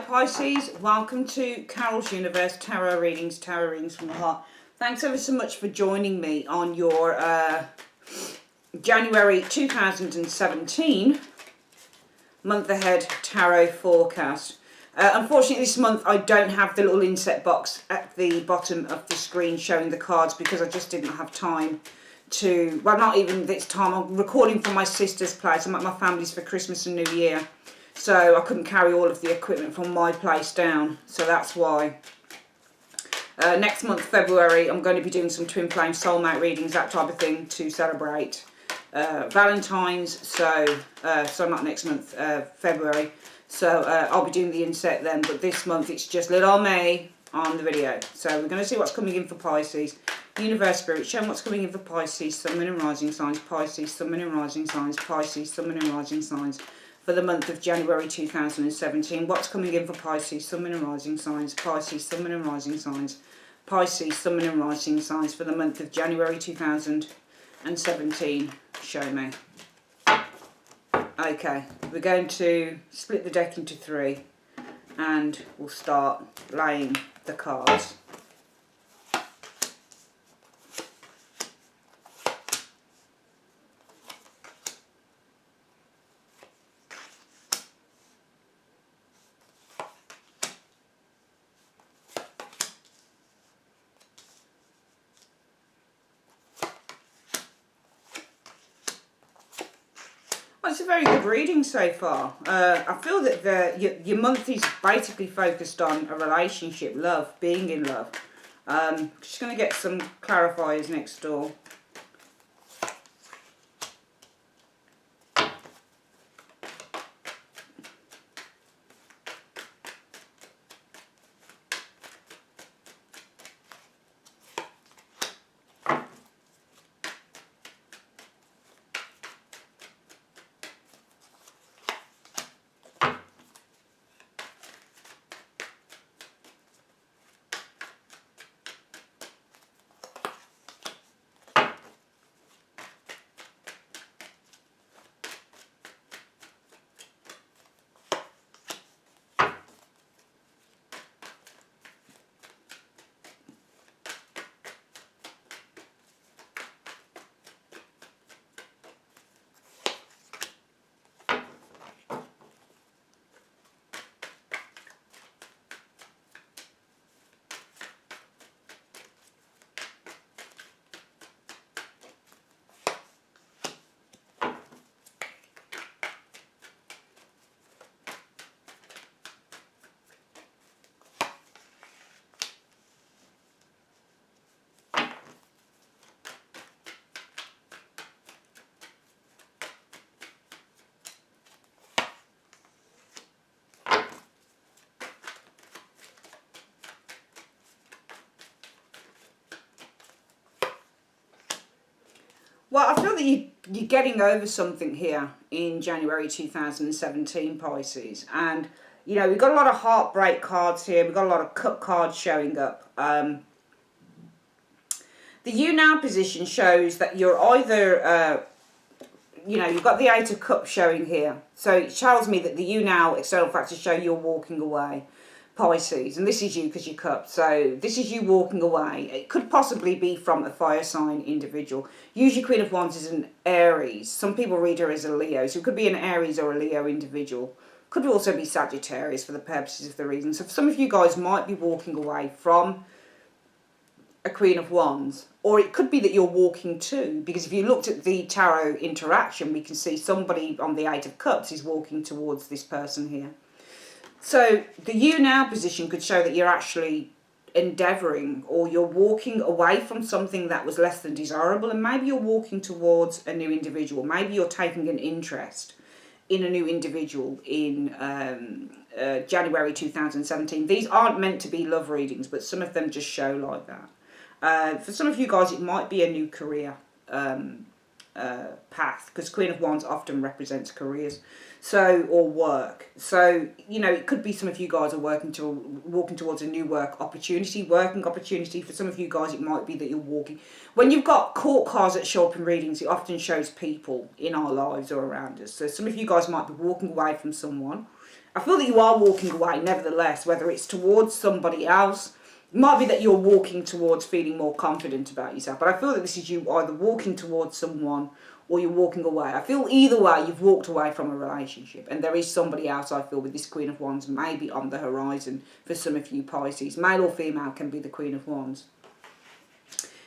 Pisces, welcome to Carol's Universe Tarot Readings from the Heart. Thanks ever so much for joining me on your January 2017 month ahead tarot forecast. Unfortunately this month I don't have the little inset box at the bottom of the screen showing the cards because I just didn't have time to, well, not even this time. I'm recording from my sister's place. I'm at my family's for Christmas and New Year. So I couldn't carry all of the equipment from my place down. So that's why. Next month, February, I'm going to be doing some twin flame soulmate readings, that type of thing, to celebrate Valentine's. So not next month, February. So I'll be doing the inset then. But this month, it's just little old me on the video. So we're going to see what's coming in for Pisces. Universe Spirit, show me what's coming in for Pisces, Sun, Moon and Rising signs, Pisces, Sun, Moon and Rising signs, Pisces, Sun, Moon and Rising signs. For the month of January 2017. What's coming in for Pisces, Sun, Moon and Rising signs, Pisces, Sun, Moon and Rising signs, Pisces, Sun, Moon and Rising signs for the month of January 2017. Show me. Okay, we're going to split the deck into three and we'll start laying the cards. Well, it's a very good reading so far. I feel that your month is basically focused on a relationship, love, being in love. Just going to get some clarifiers next door. Well, I feel that you're getting over something here in January 2017, Pisces. And, you know, we've got a lot of heartbreak cards here. We've got a lot of cup cards showing up. The you now position shows that you're either, you know, you've got the Eight of Cups showing here. So it tells me that the you now external factors show you're walking away, Pisces, and this is you because you're cupped. So this is you walking away. It could possibly be from a fire sign individual. Usually Queen of Wands is an Aries. Some people read her as a Leo. So it could be an Aries or a Leo individual. Could also be Sagittarius for the purposes of the reason. So some of you guys might be walking away from a Queen of Wands. Or it could be that you're walking to. Because if you looked at the tarot interaction, we can see somebody on the Eight of Cups is walking towards this person here. So the you now position could show that you're actually endeavouring or you're walking away from something that was less than desirable, and maybe you're walking towards a new individual. Maybe you're taking an interest in a new individual in January 2017. These aren't meant to be love readings, but some of them just show like that. For some of you guys, it might be a new career path, because Queen of Wands often represents careers. So, or work. So, you know, it could be some of you guys are walking towards a new working opportunity. For some of you guys, it might be that you're walking. When you've got court cards that show up in readings, it often shows people in our lives or around us. So some of you guys might be walking away from someone I feel that you are walking away nevertheless, whether it's towards somebody else. It might be that you're walking towards feeling more confident about yourself, but I feel that this is you either walking towards someone or you're walking away. I feel either way you've walked away from a relationship, and there is somebody else, I feel, with this Queen of Wands maybe on the horizon for some of you Pisces. Male or female can be the Queen of Wands.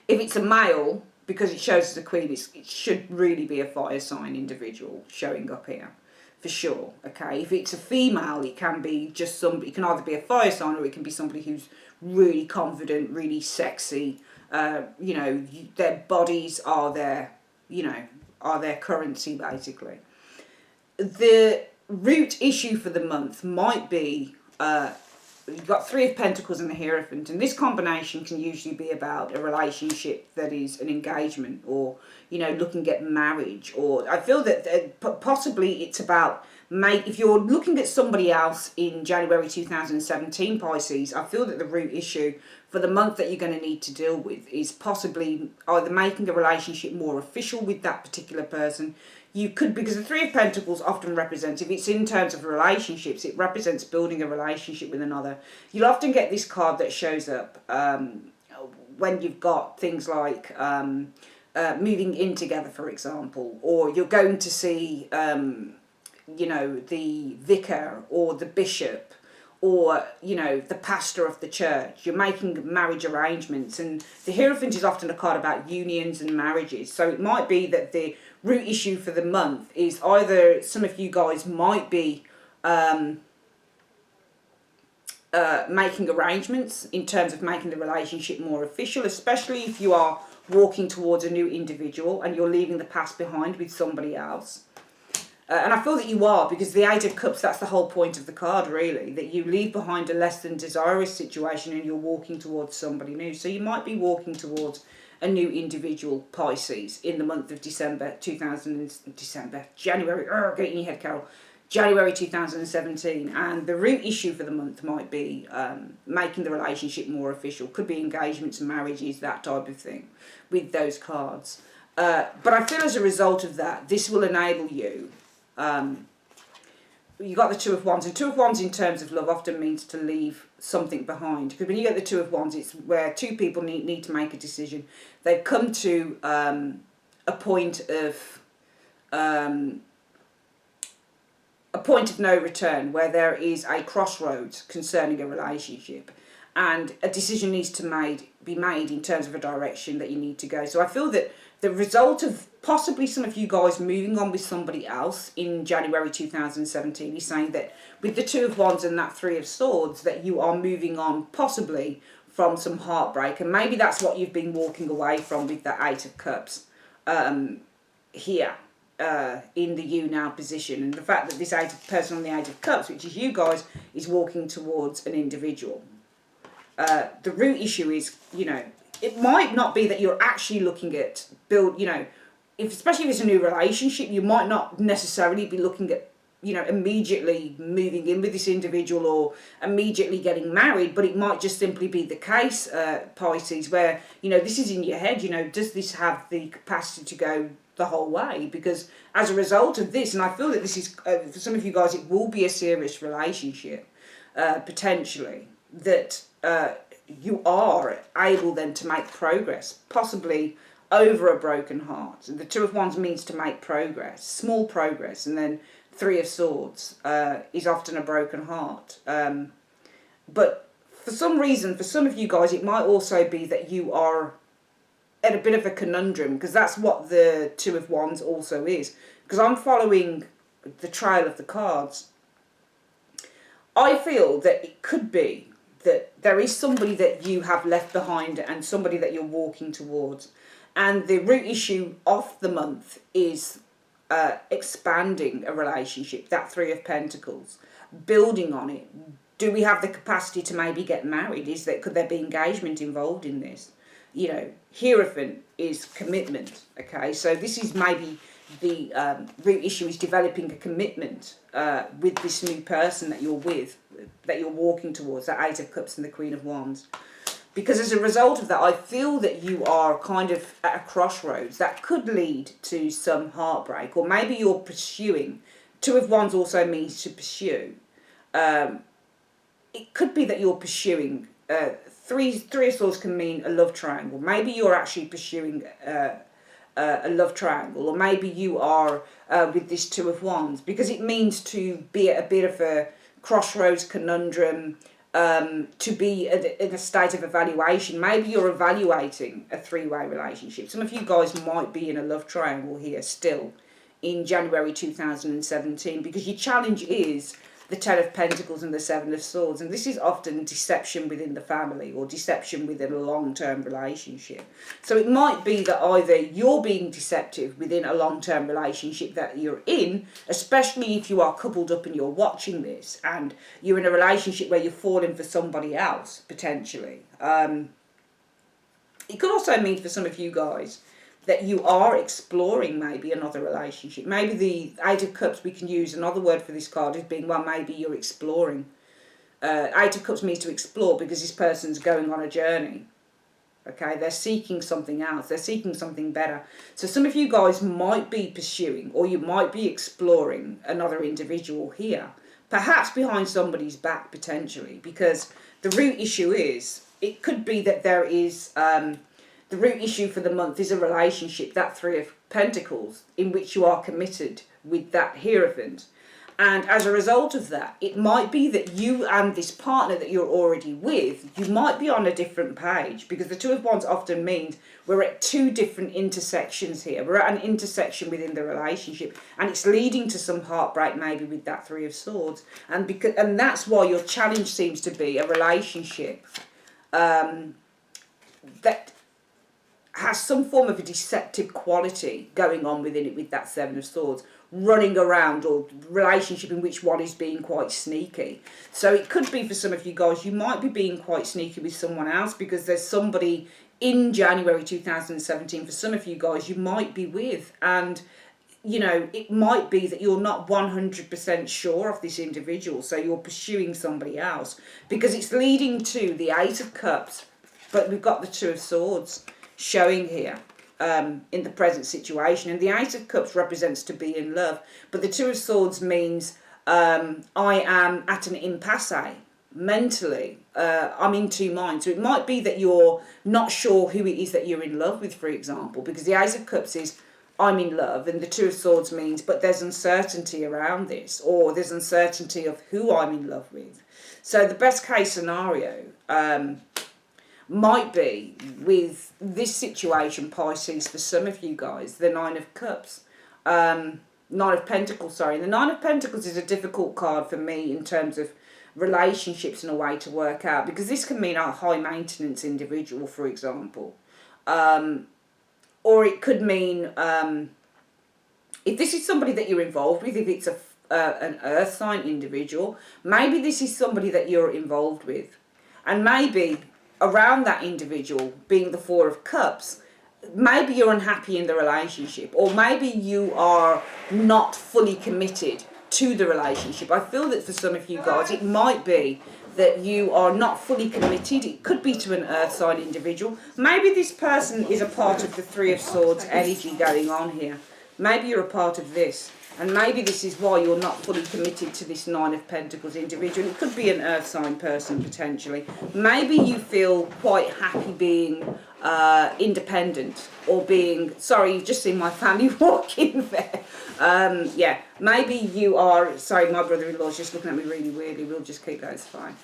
If it's a male, because it shows as a queen, it should really be a fire sign individual showing up here, for sure. Okay, if it's a female, it can be just somebody. It can either be a fire sign or it can be somebody who's really confident, really sexy. You know, their bodies are their, you know, are their currency basically. The root issue for the month might be. You've got Three of Pentacles and the Hierophant, and this combination can usually be about a relationship that is an engagement, or, you know, looking at marriage. Or I feel that possibly it's about, if you're looking at somebody else in January 2017, Pisces, I feel that the root issue for the month that you're going to need to deal with is possibly either making a relationship more official with that particular person. You could, because the Three of Pentacles often represents, if it's in terms of relationships, it represents building a relationship with another. You'll often get this card that shows up when you've got things like moving in together, for example, or you're going to see, you know, the vicar or the bishop, or, you know, the pastor of the church. You're making marriage arrangements, and the Hierophant is often a card about unions and marriages. So it might be that the root issue for the month is either some of you guys might be making arrangements in terms of making the relationship more official, especially if you are walking towards a new individual and you're leaving the past behind with somebody else. And I feel that you are, because the Eight of Cups, that's the whole point of the card, really, that you leave behind a less than desirous situation and you're walking towards somebody new. So you might be walking towards a new individual, Pisces, in the month of January, get in your head, Carol, January 2017. And the root issue for the month might be making the relationship more official. Could be engagements, marriages, that type of thing with those cards. But I feel as a result of that, this will enable you. You got the Two of Wands, and Two of Wands in terms of love often means to leave something behind, because when you get the Two of Wands, it's where two people need to make a decision. They've come to a point of no return, where there is a crossroads concerning a relationship, and a decision needs to be made in terms of a direction that you need to go. So I feel that the result of possibly some of you guys moving on with somebody else in January 2017 is saying that with the Two of Wands and that Three of Swords, that you are moving on possibly from some heartbreak, and maybe that's what you've been walking away from with the Eight of Cups here in the you now position, and the fact that this person on the Eight of Cups, which is you guys, is walking towards an individual. The root issue is, you know, it might not be that you're actually looking at you know, especially if it's a new relationship, you might not necessarily be looking at, you know, immediately moving in with this individual or immediately getting married, but it might just simply be the case, Pisces, where, you know, this is in your head, you know, does this have the capacity to go the whole way? Because as a result of this, and I feel that this is, for some of you guys, it will be a serious relationship, potentially, that you are able then to make progress, possibly over a broken heart. The Two of Wands means to make progress, small progress, and then Three of Swords is often a broken heart. But for some reason, for some of you guys, it might also be that you are at a bit of a conundrum, because that's what the Two of Wands also is. Because I'm following the trail of the cards. I feel that it could be that there is somebody that you have left behind and somebody that you're walking towards. And the root issue of the month is expanding a relationship, that Three of Pentacles, building on it. Do we have the capacity to maybe get married? Could there be engagement involved in this? You know, Hierophant is commitment, okay? So this is maybe the root issue is developing a commitment with this new person that you're with, that you're walking towards, that Eight of Cups and the Queen of Wands. Because as a result of that, I feel that you are kind of at a crossroads that could lead to some heartbreak, or maybe you're pursuing. Two of Wands also means to pursue. it could be that you're pursuing three of swords can mean a love triangle. Maybe you're actually pursuing a love triangle, or maybe you are with this two of wands, because it means to be at a bit of a crossroads conundrum, to be in a state of evaluation. Maybe you're evaluating a three-way relationship. Some of you guys might be in a love triangle here still in January 2017, because your challenge is the Ten of Pentacles and the Seven of Swords, and this is often deception within the family or deception within a long-term relationship. So it might be that either you're being deceptive within a long-term relationship that you're in, especially if you are coupled up and you're watching this and you're in a relationship where you're falling for somebody else, potentially. It could also mean for some of you guys that you are exploring maybe another relationship. Maybe the Eight of Cups, we can use another word for this card as being, well, maybe you're exploring. Eight of Cups means to explore, because this person's going on a journey. Okay, they're seeking something else. They're seeking something better. So some of you guys might be pursuing, or you might be exploring another individual here. Perhaps behind somebody's back, potentially, because the root issue is, it could be that there is... the root issue for the month is a relationship, that Three of Pentacles, in which you are committed with that Hierophant. And as a result of that, it might be that you and this partner that you're already with, you might be on a different page, because the Two of Wands often means we're at two different intersections here. We're at an intersection within the relationship, and it's leading to some heartbreak maybe with that Three of Swords. And that's why your challenge seems to be a relationship that has some form of a deceptive quality going on within it with that Seven of Swords, running around, or relationship in which one is being quite sneaky. So it could be for some of you guys, you might be being quite sneaky with someone else, because there's somebody in January 2017, for some of you guys, you might be with, and you know, it might be that you're not 100% sure of this individual, so you're pursuing somebody else, because it's leading to the Eight of Cups, but we've got the Two of Swords showing here in the present situation, and the Eight of Cups represents to be in love, but the Two of Swords means I am at an impasse mentally. I'm in two minds. So it might be that you're not sure who it is that you're in love with, for example, because the Ace of Cups is I'm in love, and the Two of Swords means but there's uncertainty around this, or there's uncertainty of who I'm in love with. So the best case scenario might be with this situation, Pisces, for some of you guys, the Nine of Cups, Nine of Pentacles, sorry. The Nine of Pentacles is a difficult card for me in terms of relationships and a way to work out, because this can mean a high maintenance individual, for example, or it could mean if this is somebody that you're involved with, if it's an earth sign individual, maybe this is somebody that you're involved with, and maybe around that individual being the Four of Cups, maybe you're unhappy in the relationship, or maybe you are not fully committed to the relationship. I feel that for some of you guys, it might be that you are not fully committed. It could be to an earth sign individual. Maybe this person is a part of the Three of Swords energy going on here. Maybe you're a part of this, and maybe this is why you're not fully committed to this Nine of Pentacles individual. It could be an earth sign person, potentially. Maybe you feel quite happy being independent, or being, sorry, you've just seen my family walking there. Yeah, maybe you are, sorry, my brother-in-law's just looking at me really weirdly. We'll just keep that, it's fine.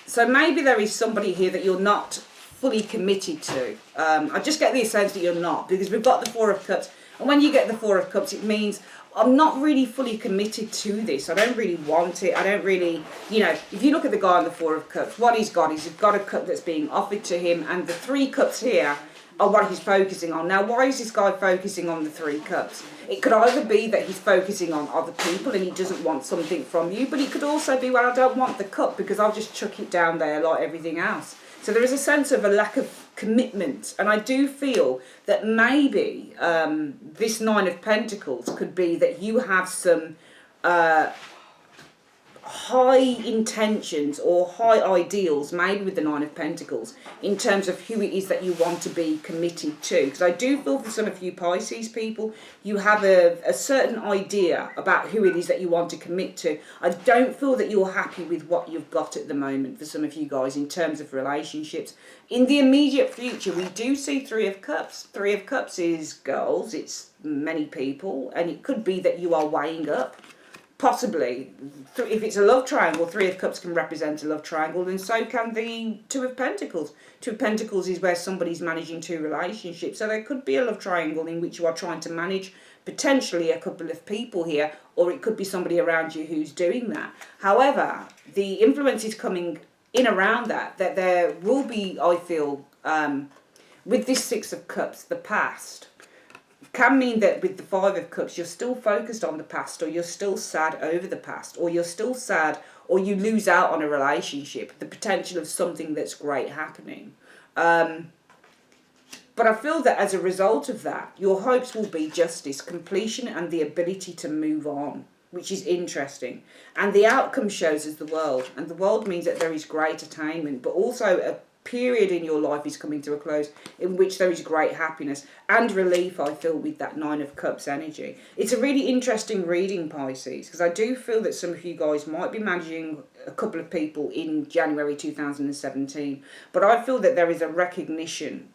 So maybe there is somebody here that you're not fully committed to. I just get the sense that you're not, because we've got the Four of Cups. And when you get the Four of Cups, it means I'm not really fully committed to this. I don't really want it. I don't really, you know, if you look at the guy on the Four of Cups, what he's got is he's got a cup that's being offered to him, and the Three Cups here are what he's focusing on. Now, why is this guy focusing on the Three Cups? It could either be that he's focusing on other people and he doesn't want something from you, but it could also be, well, I don't want the cup because I'll just chuck it down there like everything else. So there is a sense of a lack of commitment, and I do feel that maybe this Nine of Pentacles could be that you have some high intentions or high ideals, maybe with the Nine of Pentacles, in terms of who it is that you want to be committed to. Because I do feel for some of you Pisces people, you have a certain idea about who it is that you want to commit to. I don't feel that you're happy with what you've got at the moment for some of you guys in terms of relationships. In the immediate future, we do see Three of Cups. Three of Cups is girls, it's many people, and it could be that you are weighing up. Possibly, if it's a love triangle, Three of Cups can represent a love triangle, and so can the Two of Pentacles. Two of Pentacles is where somebody's managing two relationships, so there could be a love triangle in which you are trying to manage potentially a couple of people here, or it could be somebody around you who's doing that. However, the influence is coming in around that there will be, I feel, with this Six of Cups, the past. Can mean that with the Five of Cups, you're still focused on the past, or you're still sad over the past, or you're still sad, or you lose out on a relationship, the potential of something that's great happening. But I feel that as a result of that, your hopes will be justice, completion, and the ability to move on, which is interesting. And the outcome shows us the world, and the world means that there is great attainment, but also a period in your life is coming to a close in which there is great happiness and relief, I feel, with that Nine of Cups energy. It's a really interesting reading, Pisces, because I do feel that some of you guys might be managing a couple of people in January 2017, but I feel that there is a recognition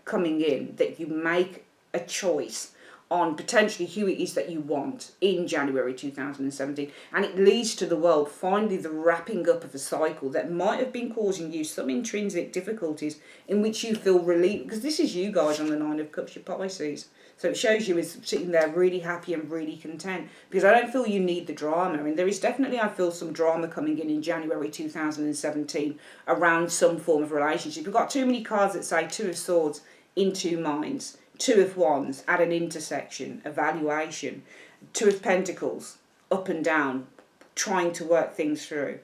coming in that you make a choice on potentially who it is that you want in January 2017, and it leads to the world finally the wrapping up of a cycle that might have been causing you some intrinsic difficulties in which you feel relief, because this is you guys on the Nine of Cups, your Pisces. So it shows you as sitting there really happy and really content, because I don't feel you need the drama. And there is definitely, I feel, some drama coming in January 2017 around some form of relationship. We've got too many cards that say Two of Swords in two minds, Two of Wands at an intersection, evaluation, Two of Pentacles, up and down, trying to work things through.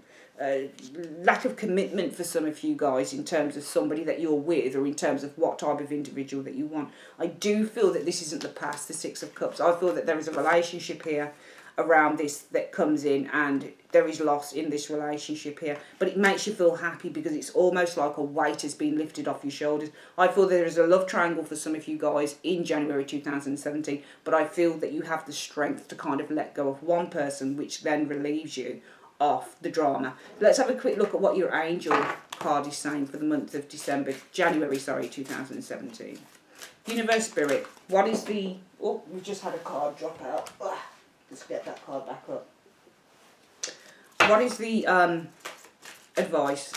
Lack of commitment for some of you guys in terms of somebody that you're with, or in terms of what type of individual that you want. I do feel that this isn't the past, the Six of Cups. I feel that there is a relationship here around this that comes in, and there is loss in this relationship here, but it makes you feel happy because it's almost like a weight has been lifted off your shoulders. I feel there is a love triangle for some of you guys in January 2017, but I feel that you have the strength to kind of let go of one person, which then relieves you of the drama. Let's have a quick look at what your angel card is saying for the month of January 2017. Universe Spirit, what is the... Oh, we just had a card drop out. Let's get that card back up. What is the advice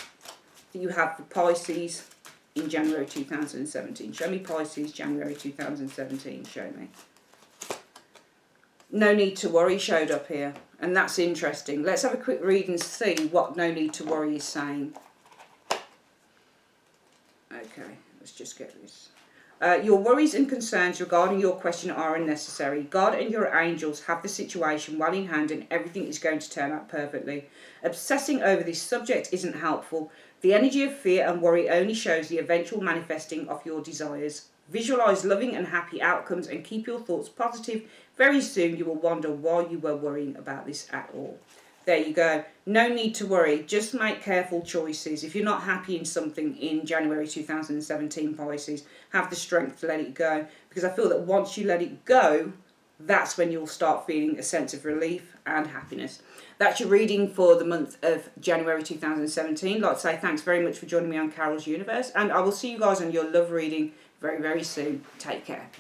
that you have for Pisces in January 2017? Show me Pisces, January 2017. Show me. No need to worry showed up here, and that's interesting. Let's have a quick read and see what no need to worry is saying. Okay, let's just get this. Your worries and concerns regarding your question are unnecessary. God and your angels have the situation well in hand, and everything is going to turn out perfectly. Obsessing over this subject isn't helpful. The energy of fear and worry only shows the eventual manifesting of your desires. Visualize loving and happy outcomes and keep your thoughts positive. Very soon you will wonder why you were worrying about this at all. There you go. No need to worry. Just make careful choices. If you're not happy in something in January 2017, Pisces, have the strength to let it go. Because I feel that once you let it go, that's when you'll start feeling a sense of relief and happiness. That's your reading for the month of January 2017. I'd like to say thanks very much for joining me on Carol's Universe. And I will see you guys on your love reading very, very soon. Take care.